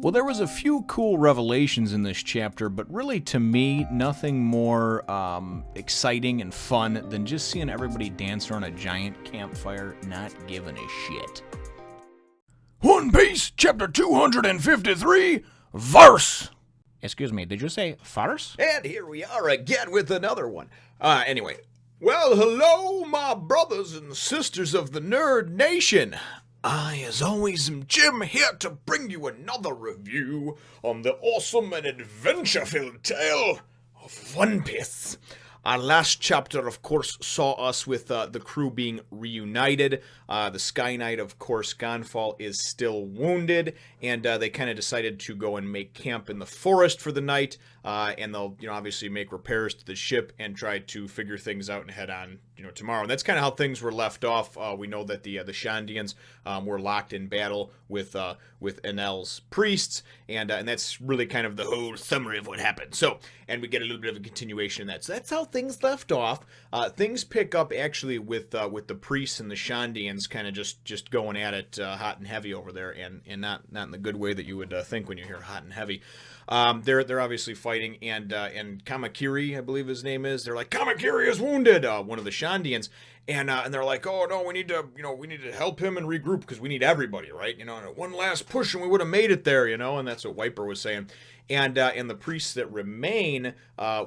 Well, there was a few cool revelations in this chapter, but really to me, nothing more exciting and fun than just seeing everybody dance around a giant campfire, not giving a shit. One Piece, chapter 253, Varse. Excuse me, did you say farce? And here we are again with another one. Anyway, well, hello, my brothers and sisters of the Nerd Nation. I, as always, am Jim, here to bring you another review on the awesome and adventure-filled tale of One Piece. Our last chapter, of course, saw us with the crew being reunited. The Sky Knight, of course, Ganfal, is still wounded, and they kind of decided to go and make camp in the forest for the night, and they'll, obviously make repairs to the ship and try to figure things out and head on, tomorrow. And that's kind of how things were left off. We know that the Shandians were locked in battle with Enel's priests, and that's really kind of the whole summary of what happened. So, and we get a little bit of a continuation in that. So that's how things left off. Things pick up actually with the priests and the Shandians kind of just going at it hot and heavy over there, and not in the good way that you would think when you hear hot and heavy. They're obviously fighting, and Kamakiri, I believe his name is. They're like, Kamakiri is wounded. One of the Shandians, and they're like, oh no, we need to help him and regroup because we need everybody, right? One last push and we would have made it there, and that's what Wyper was saying. And the priests that remain,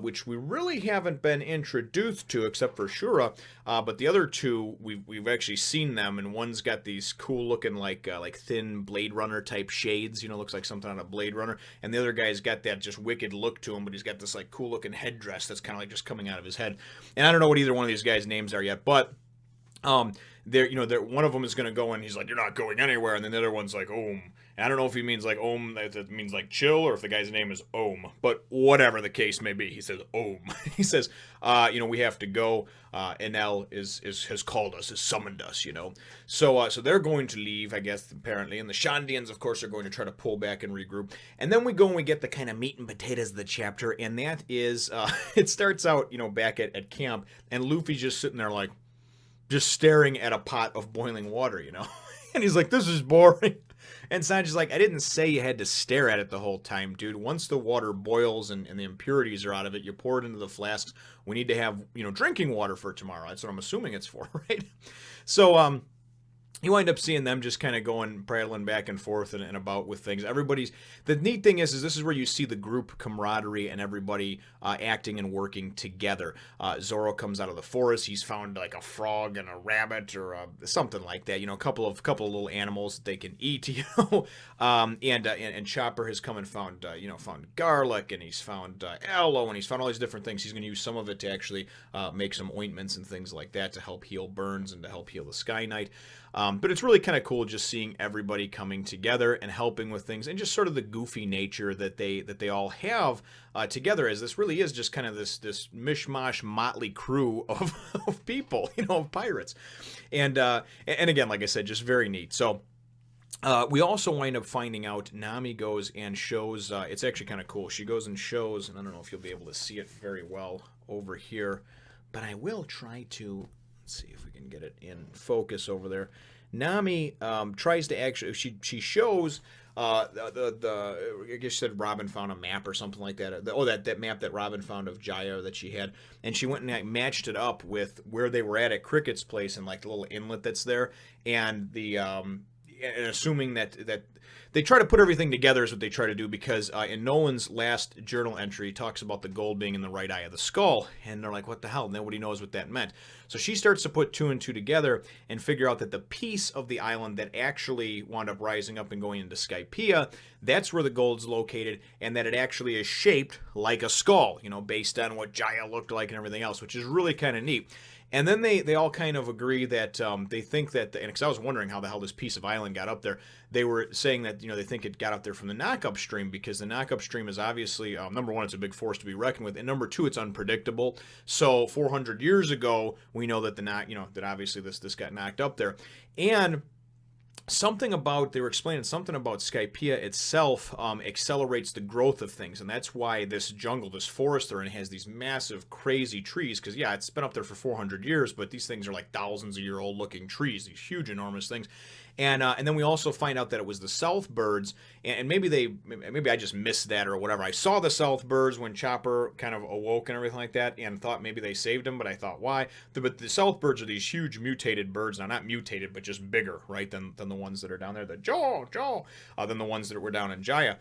which we really haven't been introduced to except for Shura, but the other two we've actually seen them, and one's got these cool looking like thin Blade Runner type shades, looks like something on a Blade Runner, and the other guy's got that just wicked look to him, but he's got this like cool looking headdress that's kind of like just coming out of his head. And I don't know what either one of these guys' names are yet, but they're one of them is going to go and he's like, you're not going anywhere, and then the other one's like, Om. And I don't know if he means like Om, that means like chill, or if the guy's name is Om, but whatever the case may be, he says Om. He says, we have to go. Enel has called us, has summoned us, So they're going to leave, I guess, apparently, and the Shandians, of course, are going to try to pull back and regroup. And then we go and we get the kind of meat and potatoes of the chapter, and that is, it starts out, back at camp, and Luffy's just sitting there like, just staring at a pot of boiling water, and he's like, this is boring. And Sanji's like, I didn't say you had to stare at it the whole time, dude. Once the water boils and the impurities are out of it, you pour it into the flasks. We need to have, drinking water for tomorrow. That's what I'm assuming it's for, right? So, you wind up seeing them just kind of going, prattling back and forth and about with things. The neat thing is this is where you see the group camaraderie and everybody acting and working together. Zoro comes out of the forest. He's found like a frog and a rabbit or something like that. A couple of little animals that they can eat. And Chopper has come and found found garlic, and he's found aloe, and he's found all these different things. He's going to use some of it to actually make some ointments and things like that to help heal burns and to help heal the Sky Knight. But it's really kind of cool just seeing everybody coming together and helping with things, and just sort of the goofy nature that they all have together, as this really is just kind of this mishmash motley crew of people, of pirates. And again, like I said, just very neat. So we also wind up finding out Nami goes and shows, it's actually kind of cool. She goes and shows, and I don't know if you'll be able to see it very well over here, but I will try to. Let's see if we can get it in focus over there. Nami tries to actually, she shows I guess she said Robin found a map or something like that. That map that Robin found of Jaya that she had, and she went and matched it up with where they were at Cricket's place and like the little inlet that's there, and the and assuming that they try to put everything together is what they try to do, because in Noland's last journal entry, he talks about the gold being in the right eye of the skull, and they're like, what the hell? Nobody knows what that meant. So she starts to put two and two together and figure out that the piece of the island that actually wound up rising up and going into Skypiea, that's where the gold's located, and that it actually is shaped like a skull, based on what Jaya looked like and everything else, which is really kind of neat. And then they all kind of agree that they think that, and because I was wondering how the hell this piece of island got up there, they were saying that, they think it got up there from the knock-up stream, because the knock-up stream is obviously, number one, it's a big force to be reckoned with, and number two, it's unpredictable. So 400 years ago, we know that that obviously this got knocked up there. And they were explaining something about Skypiea itself accelerates the growth of things, and that's why this jungle, this forest they're in, has these massive, crazy trees, because, yeah, it's been up there for 400 years, but these things are like thousands of year old looking trees, these huge, enormous things. And then we also find out that it was the South Birds, and maybe I just missed that or whatever. I saw the South Birds when Chopper kind of awoke and everything like that, and thought maybe they saved him, but I thought why? But the South Birds are these huge mutated birds. Now, not mutated, but just bigger, right, than the ones that are down there. The Joe, than the ones that were down in Jaya.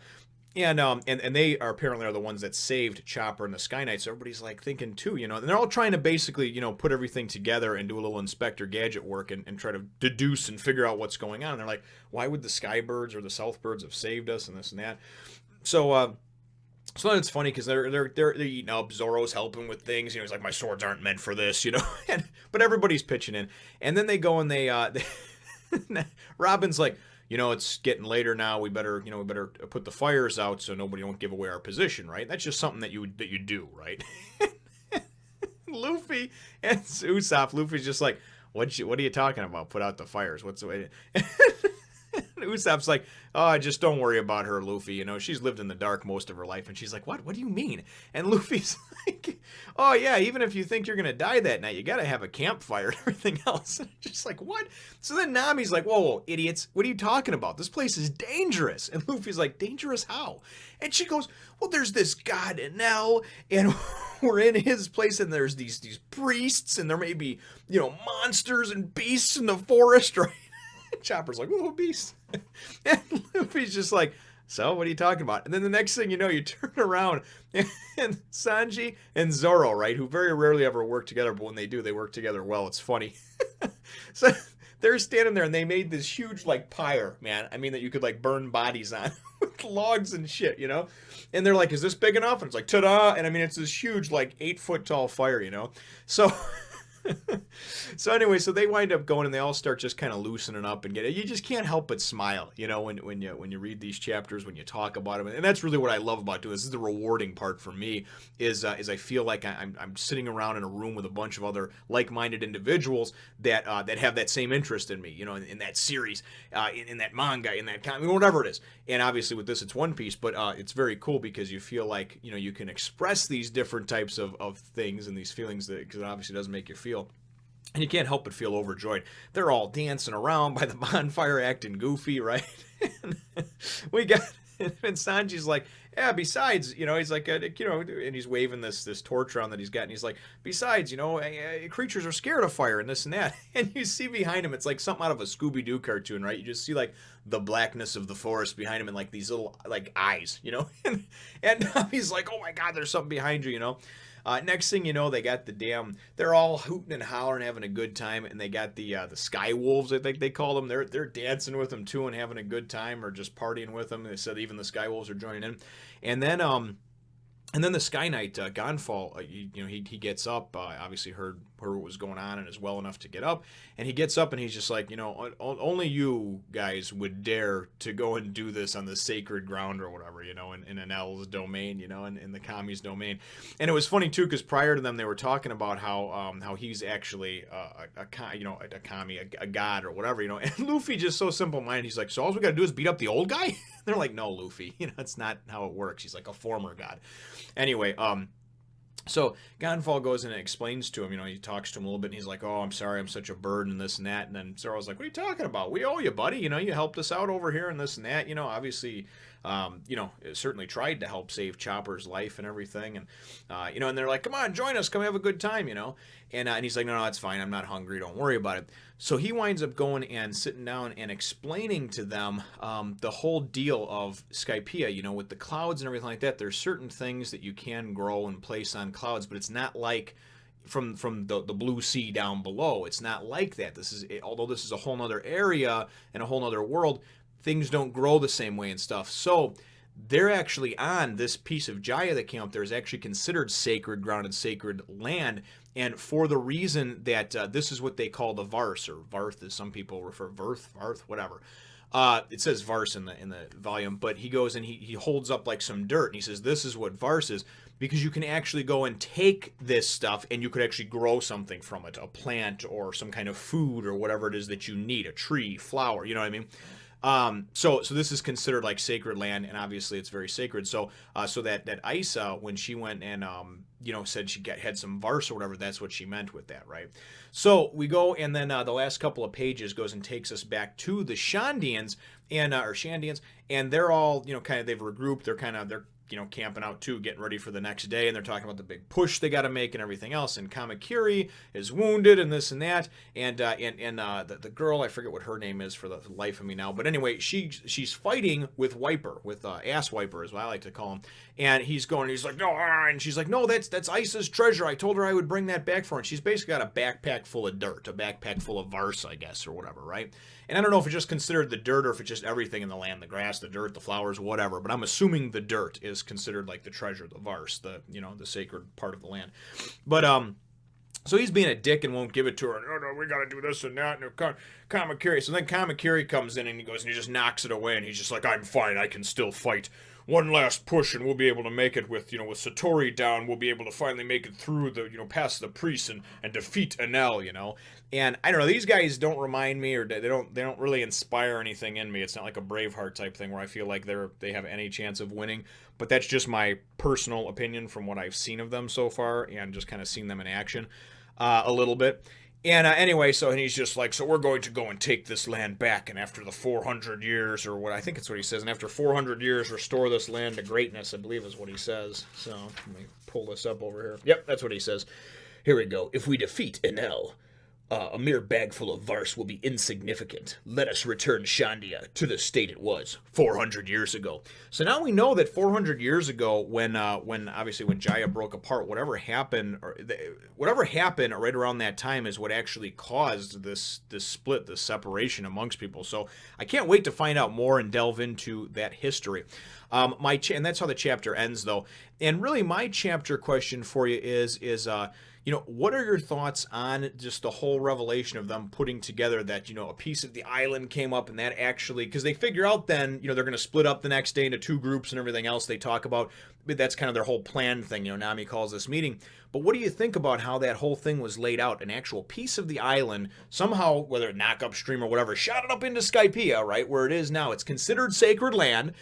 And they are apparently the ones that saved Chopper and the Sky Knight. So everybody's like thinking too, and they're all trying to basically, put everything together and do a little Inspector Gadget work and try to deduce and figure out what's going on. And they're like, why would the Sky Birds or the South Birds have saved us and this and that? So then it's funny because they're eating up. Zoro's helping with things. He's like, my swords aren't meant for this, but everybody's pitching in. And then they go and they Robin's like, it's getting later now. We better put the fires out so nobody won't give away our position, right? That's just something that you do, right? Luffy and Usopp. Luffy's just like, what are you talking about? Put out the fires. What's the way? Usopp's like, oh, just don't worry about her, Luffy. She's lived in the dark most of her life. And she's like, what? What do you mean? And Luffy's like, oh, yeah, even if you think you're going to die that night, you got to have a campfire and everything else. And just like, what? So then Nami's like, whoa, idiots, what are you talking about? This place is dangerous. And Luffy's like, dangerous how? And she goes, well, there's this god Enel, and we're in his place, and there's these priests, and there may be, monsters and beasts in the forest, right? Chopper's like, whoa, beast. And Luffy's just like, so what are you talking about? And then the next thing you know, you turn around and Sanji and Zoro, right, who very rarely ever work together, but when they do, they work together well. It's funny. So they're standing there and they made this huge pyre, man. I mean, that you could burn bodies on with logs and shit, And they're like, is this big enough? And it's like, ta-da. And I mean, it's this huge 8-foot tall fire, So so anyway, so they wind up going and they all start just kind of loosening up and you just can't help but smile, when you read these chapters, when you talk about them. And that's really what I love about doing this. This is the rewarding part for me is I feel like I'm sitting around in a room with a bunch of other like-minded individuals that have that same interest in me, in that series, in that manga, in that comic, whatever it is. And obviously with this, it's One Piece, but it's very cool because you feel like, you can express these different types of things and these feelings because it obviously doesn't make you feel. And you can't help but feel overjoyed. They're all dancing around by the bonfire, acting goofy, right? And Sanji's like, yeah, besides, he's like, and he's waving this torch around that he's got, and he's like, besides, creatures are scared of fire and this and that. And you see behind him, it's like something out of a Scooby-Doo cartoon, right? You just see the blackness of the forest behind him and these little eyes, and he's like, oh my God, there's something behind you, Next thing you know, they got they're all hooting and hollering, having a good time, and they got the Sky Wolves, I think they call them. They're dancing with them too and having a good time, or just partying with them. They said even the Sky Wolves are joining in, and then the Sky Knight, Ganfal, he gets up, obviously heard what was going on and is well enough to get up. And he gets up and he's just like, only you guys would dare to go and do this on the sacred ground or whatever, in Enel's domain, in the Kami's domain. And it was funny, too, because prior to them, they were talking about how he's actually a Kami, a god or whatever, And Luffy just so simple-minded. He's like, so all we got to do is beat up the old guy? They're like, no, Luffy, it's not how it works. He's like a former god. Anyway, so Ganfal goes in and explains to him, he talks to him a little bit, and he's like, oh, I'm sorry, I'm such a burden and this and that. And then Zoro's like, what are you talking about? We owe you, buddy. You helped us out over here and this and that. Obviously, certainly tried to help save Chopper's life and everything. And, and they're like, come on, join us. Come have a good time, And he's like, no, it's fine. I'm not hungry. Don't worry about it. So he winds up going and sitting down and explaining to them the whole deal of Skypiea, with the clouds and everything like that. There's certain things that you can grow and place on clouds, but it's not like from the blue sea down below. It's not like that. Although this is a whole nother area and a whole nother world, things don't grow the same way and stuff. So they're actually on this piece of Jaya that came up there is actually considered sacred ground and sacred land. And for the reason that this is what they call the Varse, or Varth, as some people refer, Varth, whatever. It says Varse in the volume, but he goes and he holds up some dirt, and he says, this is what Varse is, because you can actually go and take this stuff, and you could actually grow something from it, a plant or some kind of food or whatever it is that you need, a tree, flower, you know what I mean? So this is considered sacred land, and obviously it's very sacred. So that Isa, when she went and said she had some Varse or whatever. That's what she meant with that, right? So we go, and then the last couple of pages goes and takes us back to the Shandians, or Shandians, and they're all, kind of, they've regrouped. They're camping out too, getting ready for the next day, and they're talking about the big push they got to make and everything else. And Kamakiri is wounded and this and that, and the girl, I forget what her name is for the life of me now, but anyway, she's fighting with Wyper, with Ass Wyper is what I like to call him, and he's like, no, and she's like, no, that's Isa's treasure. I told her I would bring that back for her. And she's basically got a backpack full of dirt, a backpack full of Varse, I guess, or whatever, right? And I don't know if it's just considered the dirt or if it's just everything in the land, the grass, the dirt, the flowers, whatever. But I'm assuming the dirt is considered like the treasure, the Varse, the sacred part of the land. But so he's being a dick and won't give it to her. No, we got to do this and that. And Kamakiri. So then Kamakiri comes in and he goes and he just knocks it away. And he's just like, I'm fine. I can still fight. One last push and we'll be able to make it with Satori down. We'll be able to finally make it through the, past the priests and defeat Enel, And I don't know, these guys don't remind me, or they don't really inspire anything in me. It's not like a Braveheart type thing where I feel like they have any chance of winning. But that's just my personal opinion from what I've seen of them so far and just kind of seen them in action a little bit. And anyway, so he's just like, so we're going to go and take this land back, and after the 400 years, or what I think it's what he says, and after 400 years, restore this land to greatness, I believe is what he says. So let me pull this up over here. Yep, that's what he says. Here we go. If we defeat Enel, a mere bag full of Varse will be insignificant. Let us return Shandia to the state it was 400 years ago. So now we know that 400 years ago, when Jaya broke apart, whatever happened right around that time is what actually caused this split, this separation amongst people. So I can't wait to find out more and delve into that history. And that's how the chapter ends, though. And really, my chapter question for you is what are your thoughts on just the whole revelation of them putting together that, a piece of the island came up, and that actually, because they figure out then, they're going to split up the next day into two groups and everything else they talk about. But that's kind of their whole plan thing. Nami calls this meeting. But what do you think about how that whole thing was laid out? An actual piece of the island, somehow, whether it knock upstream or whatever, shot it up into Skypiea, right, where it is now. It's considered sacred land.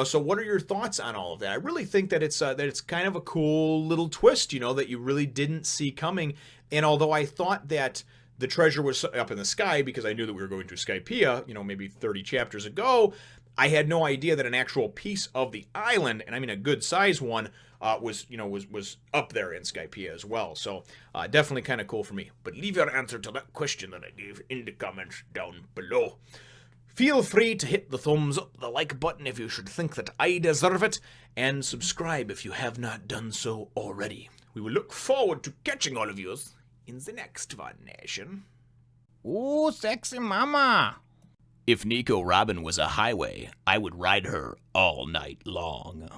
So what are your thoughts on all of that? I really think that it's kind of a cool little twist, that you really didn't see coming. And although I thought that the treasure was up in the sky because I knew that we were going to Skypiea, maybe 30 chapters ago, I had no idea that an actual piece of the island, and I mean a good size one, was up there in Skypiea as well. So definitely kind of cool for me. But leave your answer to that question that I gave in the comments down below. Feel free to hit the thumbs up, the like button if you should think that I deserve it, and subscribe if you have not done so already. We will look forward to catching all of you in the next one, Nation. Ooh, sexy mama. If Nico Robin was a highway, I would ride her all night long.